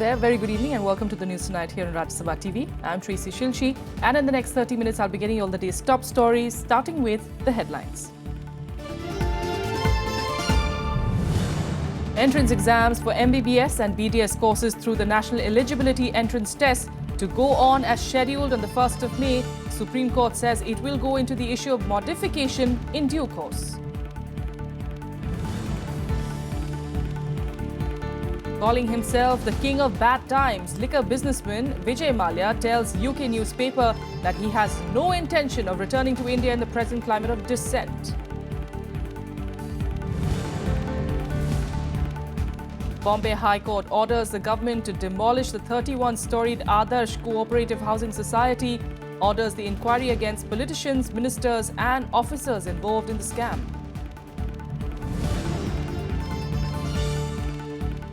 there, very good evening and welcome to the news tonight here on Sabha TV. I'm Tracy Shilchi and in the next 30 minutes I'll be getting you all the day's top stories, starting with the headlines. Entrance exams for MBBS and BDS courses through the National Eligibility Entrance Test to go on as scheduled on the 1st of May. Supreme Court says it will go into the issue of modification in due course. Calling himself the king of bad times, liquor businessman Vijay Mallya tells UK newspaper that he has no intention of returning to India in the present climate of dissent. Bombay High Court orders the government to demolish the 31-storied Adarsh Cooperative Housing Society, orders the inquiry against politicians, ministers and officers involved in the scam.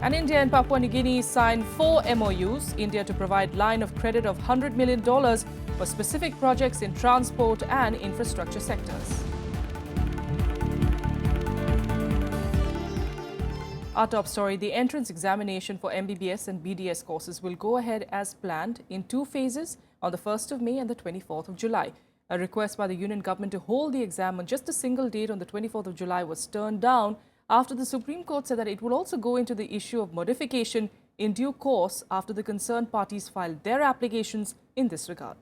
And India and Papua New Guinea signed 4 MOUs, India to provide line of credit of $100 million for specific projects in transport and infrastructure sectors. Our top story, the entrance examination for MBBS and BDS courses will go ahead as planned in 2 phases on the 1st of May and the 24th of July. A request by the Union government to hold the exam on just a single date on the 24th of July was turned down after the Supreme Court said that it will also go into the issue of modification in due course after the concerned parties filed their applications in this regard.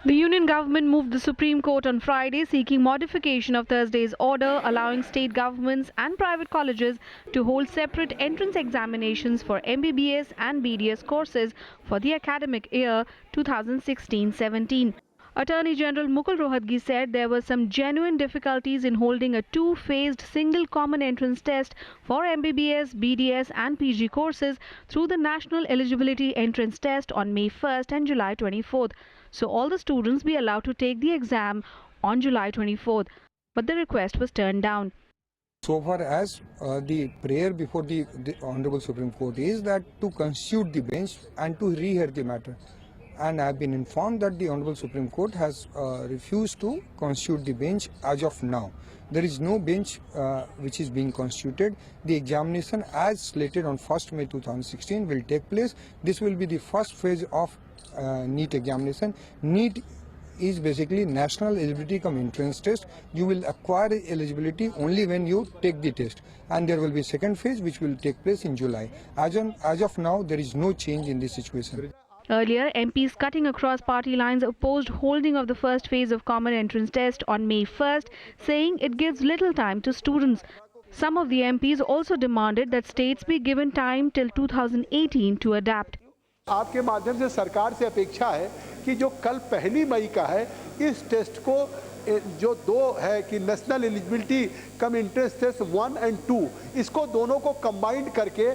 The Union government moved the Supreme Court on Friday seeking modification of Thursday's order allowing state governments and private colleges to hold separate entrance examinations for MBBS and BDS courses for the academic year 2016-17. Attorney General Mukul Rohatgi said there were some genuine difficulties in holding a 2-phased single common entrance test for MBBS, BDS and PG courses through the National Eligibility Entrance Test on May 1st and July 24th. So all the students be allowed to take the exam on July 24th. But the request was turned down. So far as the prayer before the Honorable Supreme Court is that to constitute the bench and to rehear the matter. And I have been informed that the Honorable Supreme Court has refused to constitute the bench as of now. There is no bench which is being constituted. The examination as slated on 1st May 2016 will take place. This will be the first phase of NEET examination. NEET is basically National Eligibility Cum Entrance Test. You will acquire eligibility only when you take the test. And there will be second phase which will take place in July. As of now, there is no change in this situation. Earlier, MPs cutting across party lines opposed holding of the first phase of common entrance test on May 1st, saying it gives little time to students. Some of the MPs also demanded that states be given time till 2018 to adapt. आपके माध्यम से सरकार से अपेक्षा है कि जो कल 1 मई का है इस टेस्ट को जो 2 है कि national eligibility cum entrance test 1 और 2 इसको दोनों को कंबाइंड करके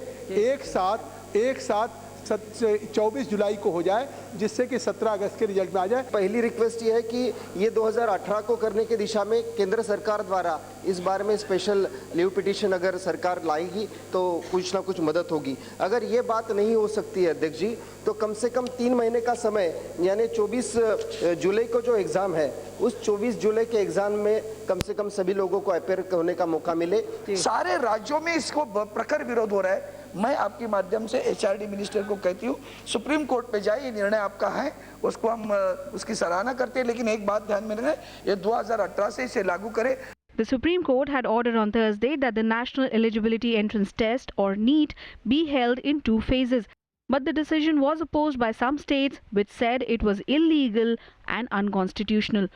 एक साथ 24 जुलाई को हो जाए जिससे कि 17 अगस्त के रिजल्ट में आ जाए। पहली रिक्वेस्ट ये है कि ये 2018 को करने की दिशा में केंद्र सरकार द्वारा इस बारे में स्पेशल लीव पिटीशन अगर सरकार लाएगी तो कुछ ना कुछ मदद होगी। अगर ये बात नहीं हो सकती है अध्यक्ष जी तो कम से कम 3 महीने का समय यानी 24 जुलाई को जो एग्ज़ाम है उस 24 जुलाई के एग्ज़ाम में कम से कम सभी लोगों को अपेयर होने का मौका मिले। सारे राज्यों में इसको प्रखर विरोध हो रहा है। मैं आपके माध्यम से HRD मिनिस्टर को कहती हूँ सुप्रीम कोर्ट पे जाए, ये निर्णय आपका है, उसको हम उसकी सराहना करते हैं, लेकिन एक बात ध्यान में रखें ये 2018 से इसे लागू करें। The Supreme Court had ordered on Thursday that the National Eligibility Entrance Test or NEET be held in 2 phases. But the decision was opposed by some states which said it was illegal and unconstitutional.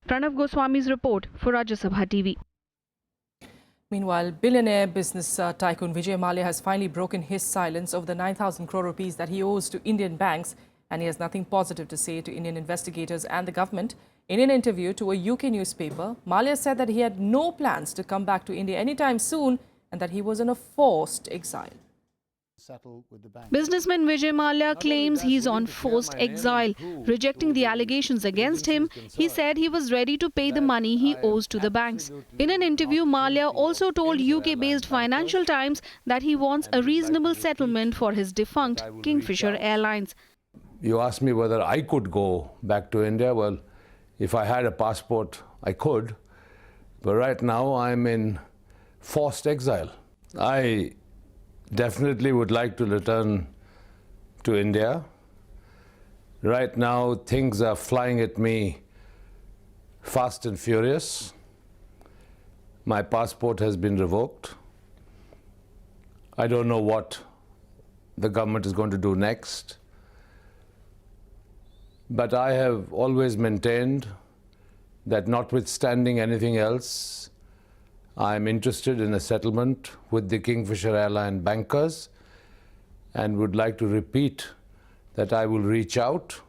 Pranav Goswami's report for Rajya Sabha TV. Meanwhile, billionaire business tycoon Vijay Mallya has finally broken his silence over the 9,000 crore rupees that he owes to Indian banks, and he has nothing positive to say to Indian investigators and the government. In an interview to a UK newspaper, Mallya said that he had no plans to come back to India anytime soon and that he was in a forced exile. Businessman Vijay Mallya claims he's on forced exile. Rejecting the allegations against him, he said he was ready to pay the money he owes to the banks. In an interview, Mallya also told UK-based Financial Times that he wants a reasonable settlement for his defunct Kingfisher Airlines. You asked me whether I could go back to India. Well, if I had a passport, I could. But right now, I'm in forced exile. I definitely would like to return to India. Right now, things are flying at me fast and furious. My passport has been revoked. I don't know what the government is going to do next. But I have always maintained that notwithstanding anything else, I'm interested in a settlement with the Kingfisher Airline bankers and would like to repeat that I will reach out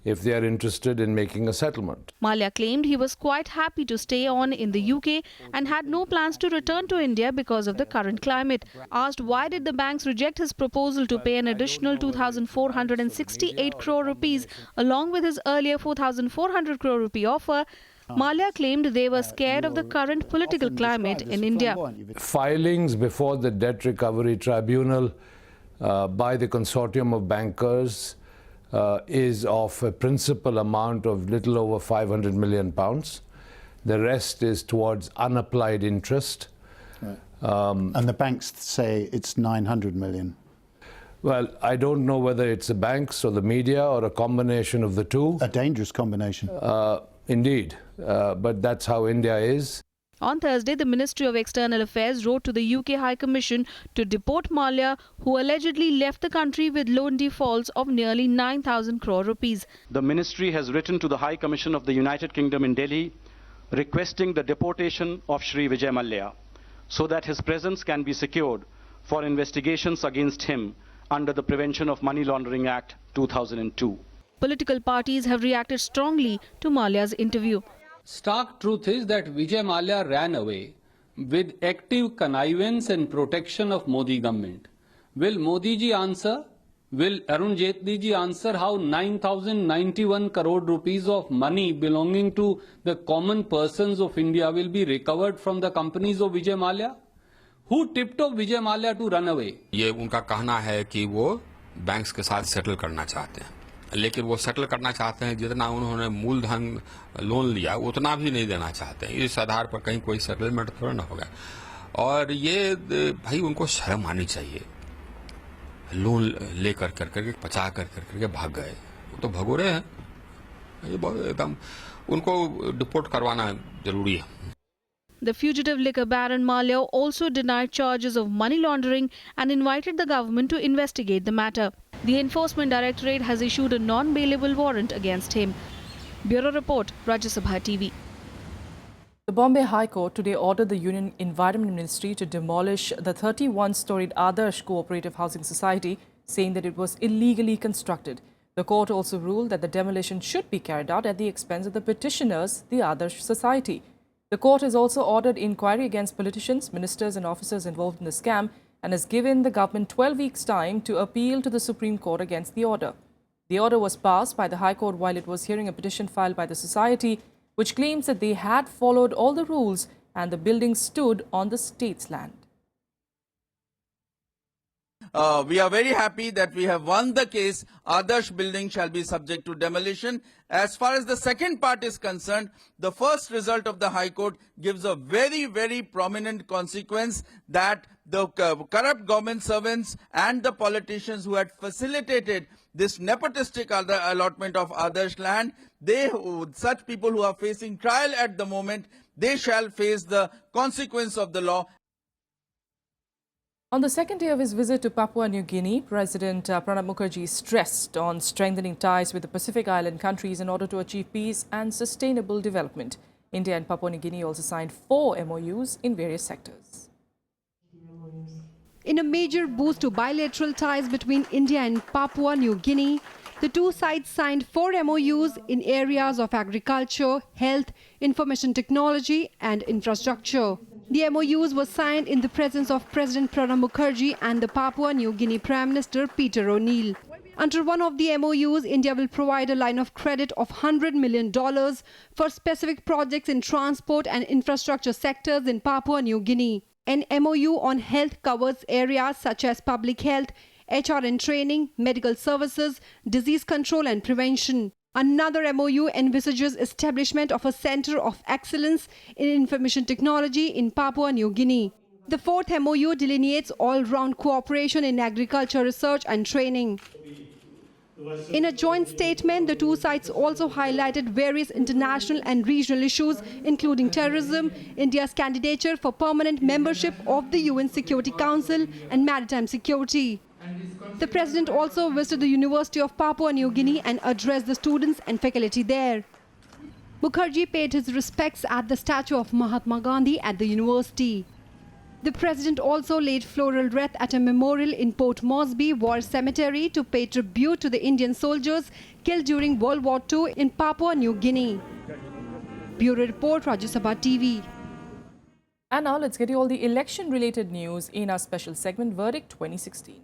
if they are interested in making a settlement. Mallya claimed he was quite happy to stay on in the UK and had no plans to return to India because of the current climate. Asked why did the banks reject his proposal to pay an additional 2,468 crore rupees along with his earlier 4,400 crore rupee offer, Mallya claimed they were scared of the current political climate in India. Filings before the Debt Recovery Tribunal by the consortium of bankers is of a principal amount of little over £500 million. The rest is towards unapplied interest. Right. And the banks say it's 900 million. Well, I don't know whether it's the banks or the media or a combination of the two. A dangerous combination. Indeed, but that's how India is. On Thursday, the Ministry of External Affairs wrote to the UK High Commission to deport Mallya, who allegedly left the country with loan defaults of nearly 9,000 crore rupees. The ministry has written to the High Commission of the United Kingdom in Delhi requesting the deportation of Shri Vijay Mallya so that his presence can be secured for investigations against him under the Prevention of Money Laundering Act 2002. Political parties have reacted strongly to Mallya's interview. Stark truth is that Vijay Mallya ran away with active connivance and protection of Modi government. Will Modi ji answer? Will Arun Jaitley ji answer how 9,091 crore rupees of money belonging to the common persons of India will be recovered from the companies of Vijay Mallya? Who tipped off Vijay Mallya to run away? ये उनका कहना है कि वो banks के साथ settle करना चाहते हैं, लेकिन वो सेटल करना चाहते हैं जितना उन्होंने मूलधन लोन लिया उतना भी नहीं देना चाहते हैं। इस आधार पर कहीं कोई सेटलमेंट थोड़ा ना होगा। और ये भाई उनको शर्म आनी चाहिए, लोन लेकर करके पचा करके भाग गए, वो तो भगोरे हैं। ये बहुत एकदम उनको डिपोर्ट करवाना जरूरी है। The fugitive liquor baron Mallya also denied charges of money laundering and invited the government to investigate the matter. The Enforcement Directorate has issued a non-bailable warrant against him. Bureau Report, Rajya Sabha TV. The Bombay High Court today ordered the Union Environment Ministry to demolish the 31-storied Adarsh Cooperative Housing Society, saying that it was illegally constructed. The court also ruled that the demolition should be carried out at the expense of the petitioners, the Adarsh Society. The court has also ordered inquiry against politicians, ministers and officers involved in the scam and has given the government 12 weeks' time to appeal to the Supreme Court against the order. The order was passed by the High Court while it was hearing a petition filed by the society, which claims that they had followed all the rules and the building stood on the state's land. We are very happy that we have won the case. Adarsh building shall be subject to demolition. As far as the second part is concerned, the first result of the High Court gives a very, very prominent consequence that the corrupt government servants and the politicians who had facilitated this nepotistic allotment of Adarsh land, such people who are facing trial at the moment, they shall face the consequence of the law. On the second day of his visit to Papua New Guinea, President Pranab Mukherjee stressed on strengthening ties with the Pacific Island countries in order to achieve peace and sustainable development. India and Papua New Guinea also signed 4 MOUs in various sectors. In a major boost to bilateral ties between India and Papua New Guinea, the two sides signed 4 MOUs in areas of agriculture, health, information technology and infrastructure. The MOUs were signed in the presence of President Pranab Mukherjee and the Papua New Guinea Prime Minister Peter O'Neill. Under one of the MOUs, India will provide a line of credit of $100 million for specific projects in transport and infrastructure sectors in Papua New Guinea. An MOU on health covers areas such as public health, HR and training, medical services, disease control and prevention. Another MOU envisages establishment of a center of excellence in information technology in Papua New Guinea. The fourth MOU delineates all-round cooperation in agriculture research and training. In a joint statement, the two sides also highlighted various international and regional issues, including terrorism, India's candidature for permanent membership of the UN Security Council, and maritime security. The president also visited the University of Papua New Guinea and addressed the students and faculty there. Mukherjee paid his respects at the statue of Mahatma Gandhi at the university. The president also laid floral wreath at a memorial in Port Moresby War Cemetery to pay tribute to the Indian soldiers killed during World War II in Papua New Guinea. Bureau Report, Rajya Sabha TV. And now let's get you all the election-related news in our special segment, Verdict 2016.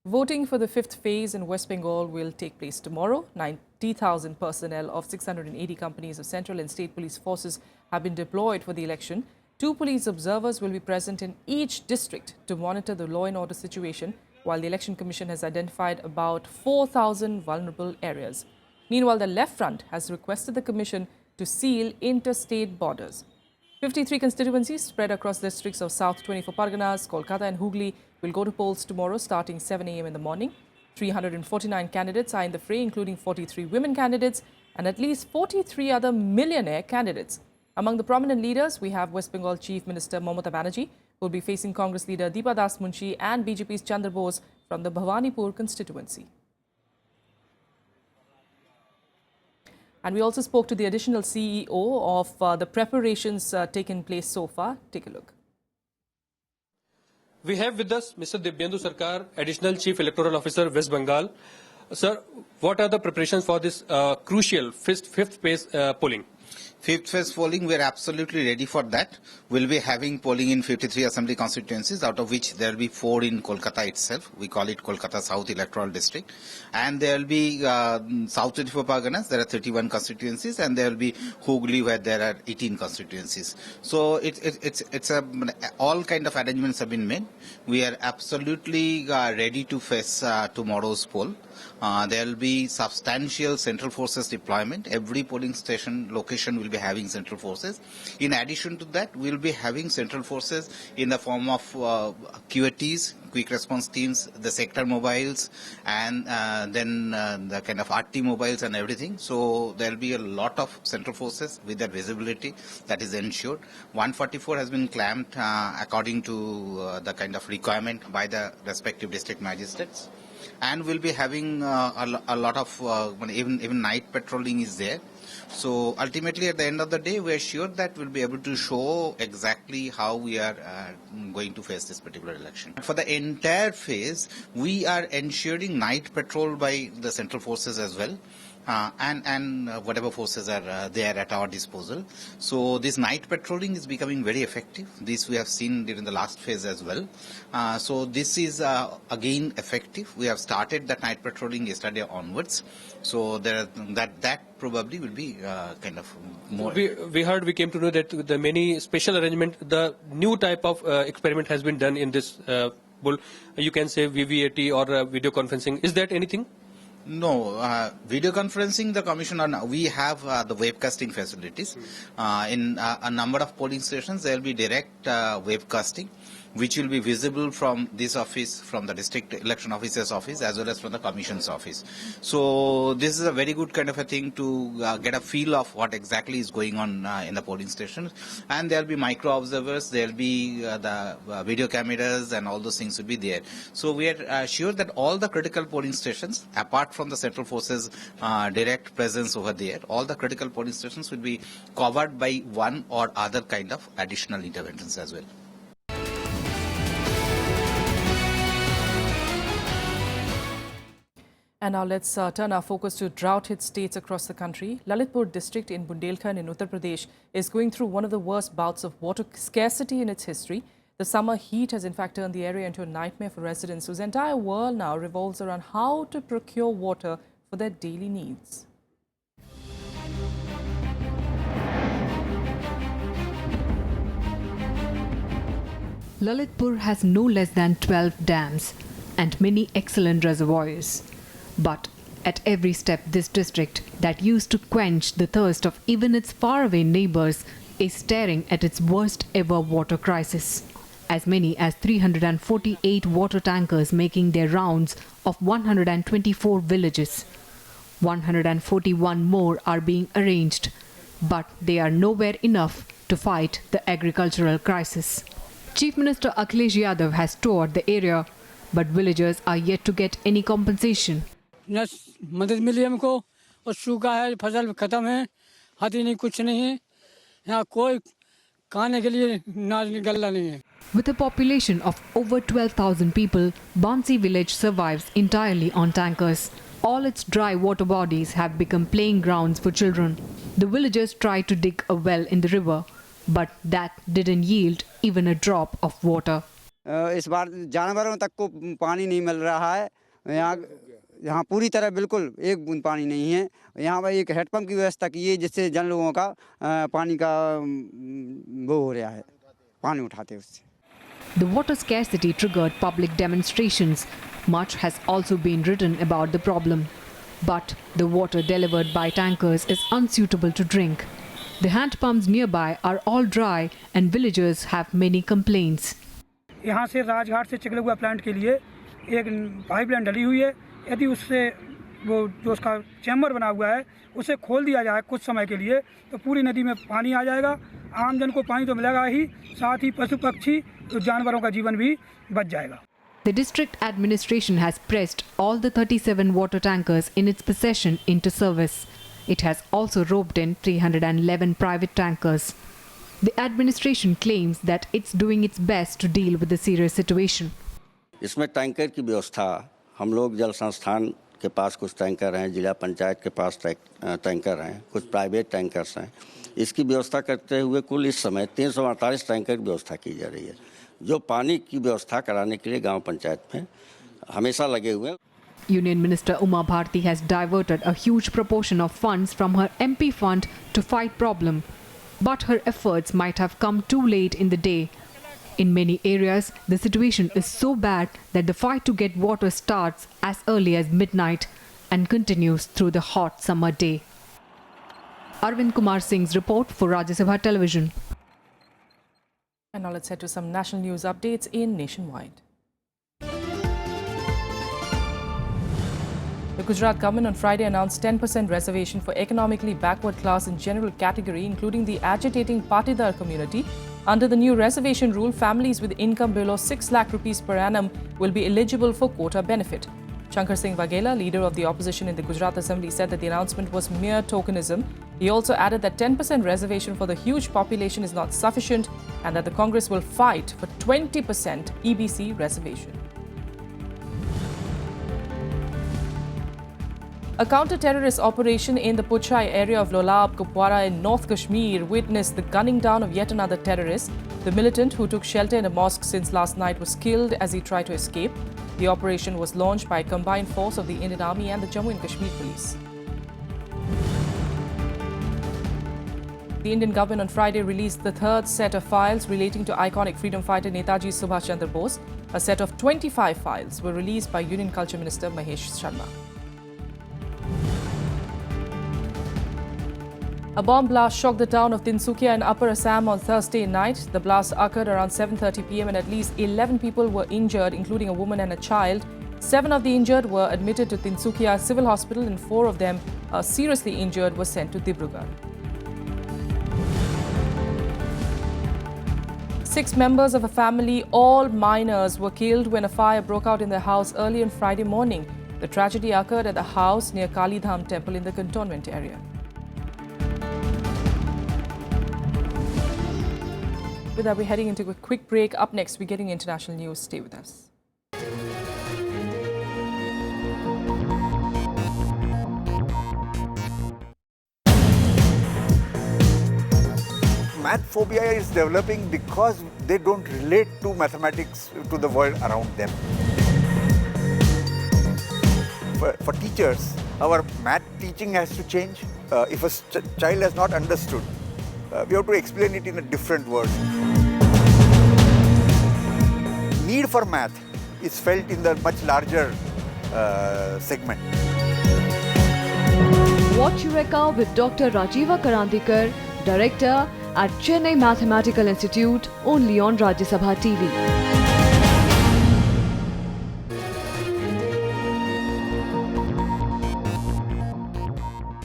Voting for the fifth phase in West Bengal will take place tomorrow. 90,000 personnel of 680 companies of central and state police forces have been deployed for the election. 2 police observers will be present in each district to monitor the law and order situation, while the Election Commission has identified about 4,000 vulnerable areas. Meanwhile, the Left Front has requested the Commission to seal interstate borders. 53 constituencies spread across districts of South 24 Parganas, Kolkata and Hooghly will go to polls tomorrow starting 7 a.m. in the morning. 349 candidates are in the fray, including 43 women candidates and at least 43 other millionaire candidates. Among the prominent leaders, we have West Bengal Chief Minister Mamata Banerjee, who will be facing Congress leader Deepa Das Munshi and BJP's Chandra Bose from the Bhawanipur constituency. And we also spoke to the additional CEO of the preparations taken place so far. Take a look. We have with us Mr. Dibyendu Sarkar, Additional Chief Electoral Officer, West Bengal. Sir, what are the preparations for this crucial fifth phase polling? Fifth phase polling, we are absolutely ready for that. We'll be having polling in 53 assembly constituencies, out of which there will be 4 in Kolkata itself. We call it Kolkata South Electoral District. And there will be South 24 Parganas, there are 31 constituencies, and there will be Hooghly, where there are 18 constituencies. So it's all kind of arrangements have been made. We are absolutely ready to face tomorrow's poll. There will be substantial central forces deployment. Every polling station location will be having central forces. In addition to that, we will be having central forces in the form of QATs, quick response teams, the sector mobiles, and then the kind of RT mobiles and everything. So there will be a lot of central forces with that visibility that is ensured. 144 has been clamped according to the kind of requirement by the respective district magistrates. And we'll be having a lot of even night patrolling is there. So ultimately, at the end of the day, we are sure that we'll be able to show exactly how we are going to face this particular election. For the entire phase, we are ensuring night patrol by the central forces as well. And whatever forces are there at our disposal. So this night patrolling is becoming very effective. This we have seen during the last phase as well. So this is again effective. We have started that night patrolling yesterday onwards. So that probably will be kind of more. We came to know that the many special arrangement, the new type of experiment has been done in this bull. You can say VVAT or video conferencing. Is that anything? No, video conferencing, the commission, we have the webcasting facilities. In a number of polling stations, there will be direct webcasting, which will be visible from this office, from the district election officer's office, as well as from the commission's office. So this is a very good kind of a thing to get a feel of what exactly is going on in the polling stations. And there will be micro observers, there will be the video cameras, and all those things will be there. So we are sure that all the critical polling stations, apart from the central forces direct presence over there, all the critical polling stations will be covered by one or other kind of additional interventions as well. And now let's turn our focus to drought-hit states across the country. Lalitpur district in Bundelkhand in Uttar Pradesh is going through one of the worst bouts of water scarcity in its history. The summer heat has in fact turned the area into a nightmare for residents whose entire world now revolves around how to procure water for their daily needs. Lalitpur has no less than 12 dams and many excellent reservoirs. But At every step, this district, that used to quench the thirst of even its faraway neighbours, is staring at its worst ever water crisis. As many as 348 water tankers making their rounds of 124 villages. 141 more are being arranged, but they are nowhere enough to fight the agricultural crisis. Chief Minister Akhilesh Yadav has toured the area, but villagers are yet to get any compensation. न मदद मिली हमको और सूखा है, फसल खत्म है, हाथी नहीं, कुछ नहीं है, यहाँ कोई खाने के लिए नाज गल्ला नहीं है. With a population of over 12,000 people, Bansi village survives entirely on tankers. All its dry water bodies have become playing grounds for children. The villagers tried to dig a well in the river, but that didn't yield even a drop of water. इस बार जानवरों तक को पानी नहीं मिल रहा है. यहाँ पूरी तरह बिल्कुल एक बूंद पानी नहीं है. यहाँ पर एक हेडपंप की व्यवस्था की है जिससे जन लोगों का पानी का वो हो रहा है, पानी उठाते उससे. The water scarcity triggered public demonstrations. Much has also been written about the problem. But the water delivered by tankers is unsuitable to drink. The hand pumps nearby are all dry and villagers have many complaints. यहाँ से राजघाट से चिकलगुआ plant के लिए एक pipeline डली हुई है. यदि उससे वो जो उसका चैम्बर बना हुआ है उसे खोल दिया जाए कुछ समय के लिए तो पूरी नदी में पानी आ जाएगा. आमजन को पानी तो मिलेगा ही, साथ ही पशु पक्षी तो जानवरों का जीवन भी बच जाएगा. The district administration has pressed all the 37 water tankers in its possession into service. It has also roped in 311 private tankers. The administration claims that it's doing its best to deal with the serious situation. इसमें tanker की व्यवस्था हम लोग जल संस्थान के पास कुछ tanker हैं, जिला पंचायत के पास टैंकर हैं, कुछ प्राइवेट टैंकर्स हैं. इसकी व्यवस्था करते हुए कुल इस समय 348 टैंकर की व्यवस्था की जा रही है, जो पानी की व्यवस्था कराने के लिए गांव पंचायत में हमेशा लगे हुए हैं. Union Minister Uma Bharti has diverted a huge proportion of funds from her MP fund to fight problem. But her efforts might have come too late in the day. In many areas, the situation is so bad that the fight to get water starts as early as midnight and continues through the hot summer day. Arvind Kumar Singh's report for Rajya Sabha Television. And now let's head to some national news updates in Nationwide. The Gujarat government on Friday announced 10% reservation for economically backward class and general category, including the agitating Patidar community. Under the new reservation rule, families with income below 6 lakh rupees per annum will be eligible for quota benefit. Shankar Singh Waghela, leader of the opposition in the Gujarat Assembly, said that the announcement was mere tokenism. He also added that 10% reservation for the huge population is not sufficient and that the Congress will fight for 20% EBC reservation. A counter-terrorist operation in the Puchai area of Lolab, Kupwara in North Kashmir witnessed the gunning down of yet another terrorist. The militant, who took shelter in a mosque since last night, was killed as he tried to escape. The operation was launched by a combined force of the Indian Army and the Jammu and Kashmir Police. The Indian government on Friday released the third set of files relating to iconic freedom fighter Netaji Subhash Chandra Bose. A set of 25 files were released by Union Culture Minister Mahesh Sharma. A bomb blast shocked the town of Tinsukia in Upper Assam on Thursday night. The blast occurred around 7:30 p.m. and at least 11 people were injured, including a woman and a child. 7 of the injured were admitted to Tinsukia Civil Hospital and 4 of them, seriously injured, were sent to Dibrugarh. 6 members of a family, all minors, were killed when a fire broke out in their house early on Friday morning. The tragedy occurred at the house near Kali Dham temple in the cantonment area. With that, we're heading into a quick break. Up next, we're getting international news. Stay with us. Math phobia is developing because they don't relate to mathematics to the world around them. For teachers, our math teaching has to change. If a child has not understood, we have to explain it in a different word. Need for math is felt in the much larger segment. What Eureka with Dr. Rajiva Karandikar, Director at Chennai Mathematical Institute, only on Rajya Sabha TV.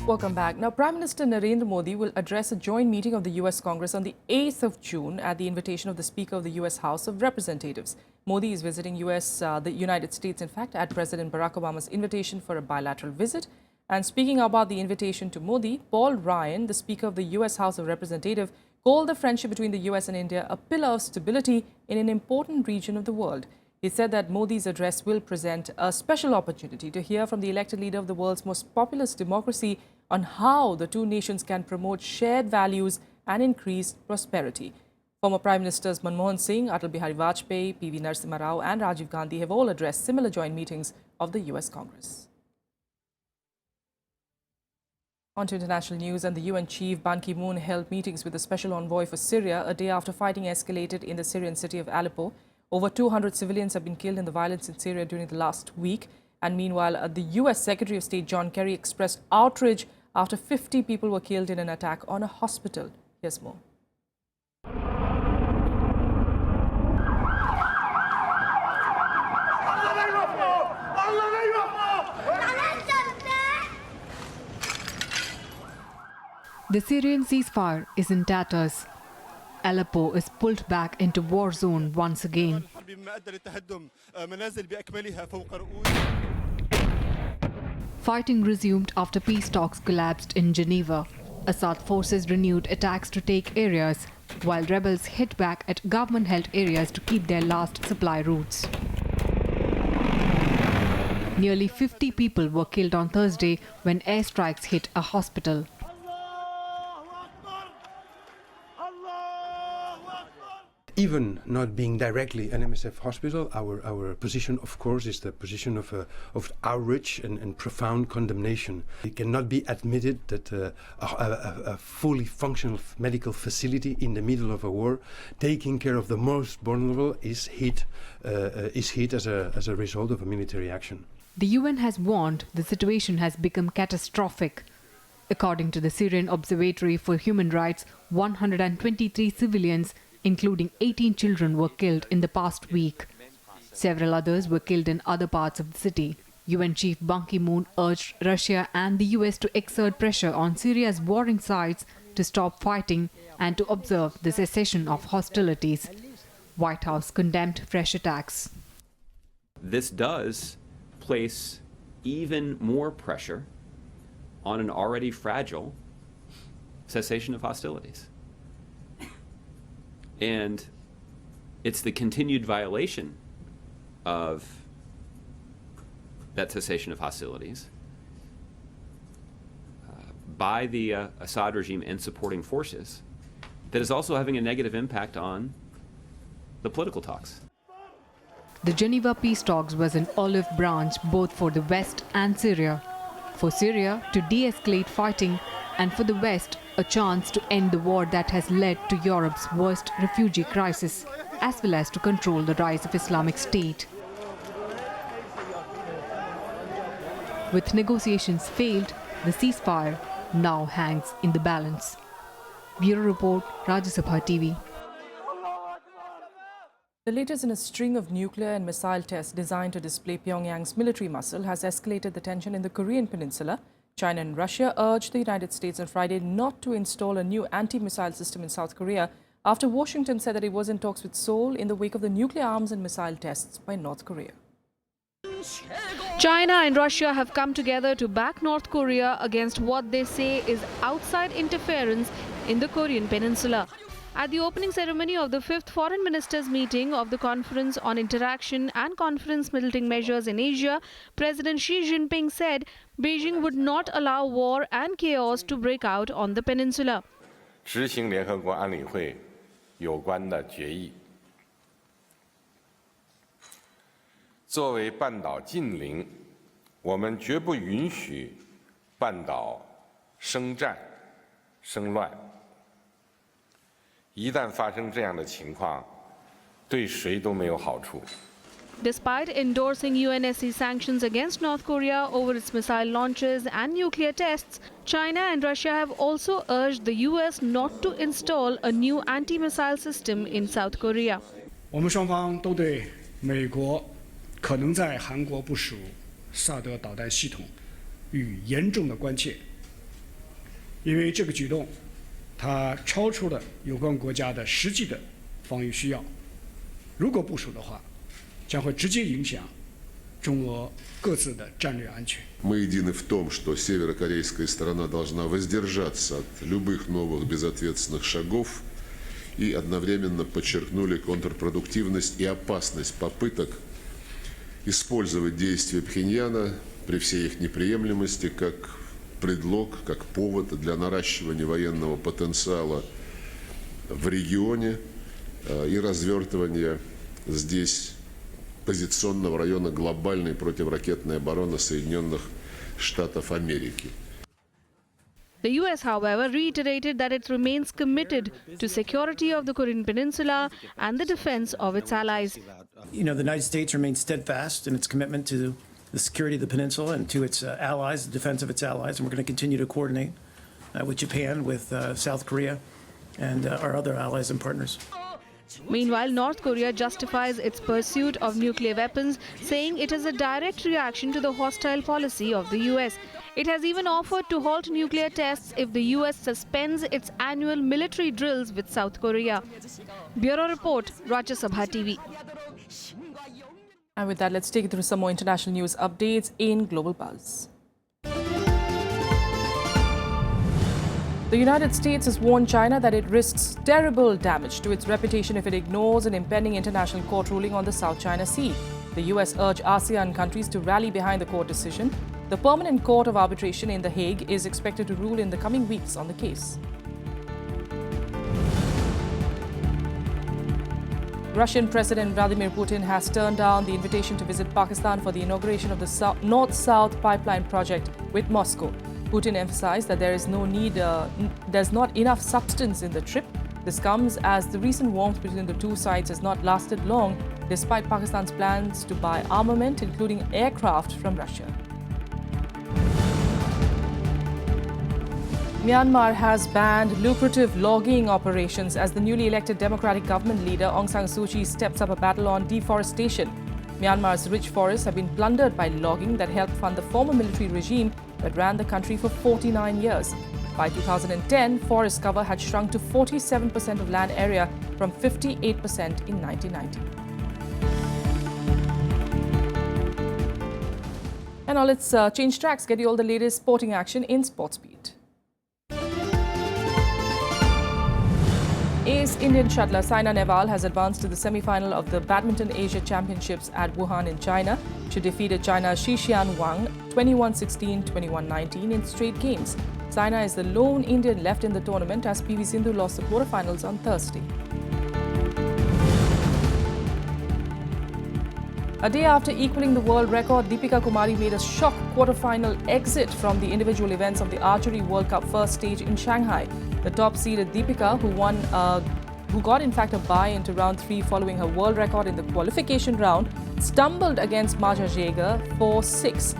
Welcome back. Now, Prime Minister Narendra Modi will address a joint meeting of the US Congress on the 8th of June at the invitation of the Speaker of the US House of Representatives. Modi is visiting the United States, in fact, at President Barack Obama's invitation for a bilateral visit. And speaking about the invitation to Modi, Paul Ryan, the Speaker of the US House of Representatives, called the friendship between the US and India a pillar of stability in an important region of the world. He said that Modi's address will present a special opportunity to hear from the elected leader of the world's most populous democracy on how the two nations can promote shared values and increased prosperity. Former Prime Ministers Manmohan Singh, Atal Bihari Vajpayee, P.V. Narasimha Rao and Rajiv Gandhi have all addressed similar joint meetings of the US Congress. On to international news, and the UN chief Ban Ki-moon held meetings with the special envoy for Syria a day after fighting escalated in the Syrian city of Aleppo. Over 200 civilians have been killed in the violence in Syria during the last week. And meanwhile, the US Secretary of State John Kerry expressed outrage after 50 people were killed in an attack on a hospital. Here's more. The Syrian ceasefire is in tatters. Aleppo is pulled back into war zone once again. Fighting resumed after peace talks collapsed in Geneva. Assad forces renewed attacks to take areas, while rebels hit back at government-held areas to keep their last supply routes. Nearly 50 people were killed on Thursday when airstrikes hit a hospital. Even not being directly an MSF hospital, our position, of course, is the position of outrage and profound condemnation. It cannot be admitted that a fully functional medical facility in the middle of a war, taking care of the most vulnerable, is hit as a result of a military action. The UN has warned the situation has become catastrophic. According to the Syrian Observatory for Human Rights, 123 civilians, including 18 children, were killed in the past week. Several others were killed in other parts of the city. UN Chief Ban Ki-moon urged Russia and the US to exert pressure on Syria's warring sides to stop fighting and to observe the cessation of hostilities. White House condemned fresh attacks. This does place even more pressure on an already fragile cessation of hostilities. And it's the continued violation of that cessation of hostilities by the Assad regime and supporting forces that is also having a negative impact on the political talks. The Geneva peace talks was an olive branch both for the West and Syria. For Syria to de-escalate fighting, and for the West a chance to end the war that has led to Europe's worst refugee crisis, as well as to control the rise of Islamic State. With negotiations failed, the ceasefire now hangs in the balance. Bureau Report, Rajya Sabha TV. The latest in a string of nuclear and missile tests designed to display Pyongyang's military muscle has escalated the tension in the Korean peninsula. China and Russia urged the United States on Friday not to install a new anti-missile system in South Korea after Washington said that it was in talks with Seoul in the wake of the nuclear arms and missile tests by North Korea. China and Russia have come together to back North Korea against what they say is outside interference in the Korean peninsula. At the opening ceremony of the 5th Foreign Ministers meeting of the Conference on Interaction and Conference Building Measures in Asia, President Xi Jinping said Beijing would not allow war and chaos to break out on the peninsula. 执行联合国安理会有关的决议。作为半岛近邻，我们绝不允许半岛生战、生乱。一旦发生这样的情况，对谁都没有好处。Despite endorsing UNSC sanctions against North Korea over its missile launches and nuclear tests, China and Russia have also urged the US not to install a new anti-missile system in South Korea. 我们双方都对美国可能在韩国部署萨德导弹系统予严重的关切，因为这个举动，它超出了有关国家的实际的防御需要。如果部署的话，将会直接影响中俄各自的战略安全。 Мы едины в том, что северокорейская сторона должна воздержаться от любых новых безответственных шагов и одновременно подчеркнули контрпродуктивность и опасность попыток использовать действия Пхеньяна при всей их неприемлемости как предлог, как повод для наращивания военного потенциала в регионе и развертывания здесь позиционного района глобальной противоракетной обороны Соединенных Штатов Америки. The US, however, reiterated that it remains committed to security of the Korean Peninsula and the defense of its allies. You know, the United States remains steadfast in its commitment to the security of the peninsula and to its allies, the defense of its allies, and we're going to continue to coordinate with Japan, with South Korea, and our other allies and partners. Meanwhile, North Korea justifies its pursuit of nuclear weapons, saying it is a direct reaction to the hostile policy of the US. It has even offered to halt nuclear tests if the US suspends its annual military drills with South Korea. Bureau Report, Rajya Sabha TV. And with that, let's take you through some more international news updates in Global Buzz. The United States has warned China that it risks terrible damage to its reputation if it ignores an impending international court ruling on the South China Sea. The US urged ASEAN countries to rally behind the court decision. The Permanent Court of Arbitration in The Hague is expected to rule in the coming weeks on the case. Russian President Vladimir Putin has turned down the invitation to visit Pakistan for the inauguration of the North-South pipeline project with Moscow. Putin emphasized that there's not enough substance in the trip. This comes as the recent warmth between the two sides has not lasted long, despite Pakistan's plans to buy armament, including aircraft, from Russia. Myanmar has banned lucrative logging operations as the newly elected democratic government leader Aung San Suu Kyi steps up a battle on deforestation. Myanmar's rich forests have been plundered by logging that helped fund the former military regime that ran the country for 49 years. By 2010, forest cover had shrunk to 47% of land area from 58% in 1990. And now let's change tracks, get you all the latest sporting action in Sportsbeat. Ace Indian shuttler Saina Nehwal has advanced to the semi-final of the Badminton Asia Championships at Wuhan in China. She defeated China's Xixian Wang 21-16, 21-19 in straight games. Saina is the lone Indian left in the tournament as PV Sindhu lost the quarterfinals on Thursday. A day after equaling the world record, Deepika Kumari made a shock quarterfinal exit from the individual events of the Archery World Cup first stage in Shanghai. The top-seeded Deepika, who got in fact a bye into round 3 following her world record in the qualification round, stumbled against Maja Jaeger 4-6.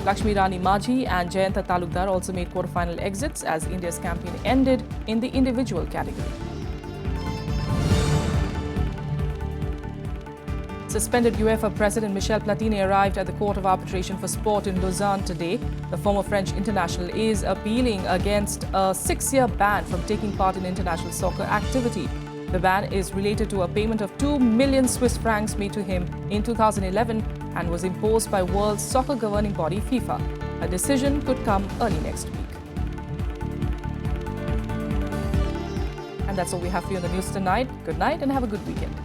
Lakshmi Rani Majhi and Jayanta Talukdar also made quarterfinal exits as India's campaign ended in the individual category. Suspended UEFA President Michel Platini arrived at the Court of Arbitration for Sport in Lausanne today. The former French international is appealing against a 6-year ban from taking part in international soccer activity. The ban is related to a payment of 2 million Swiss francs made to him in 2011 and was imposed by world soccer governing body FIFA. A decision could come early next week. And that's all we have for you on the news tonight. Good night and have a good weekend.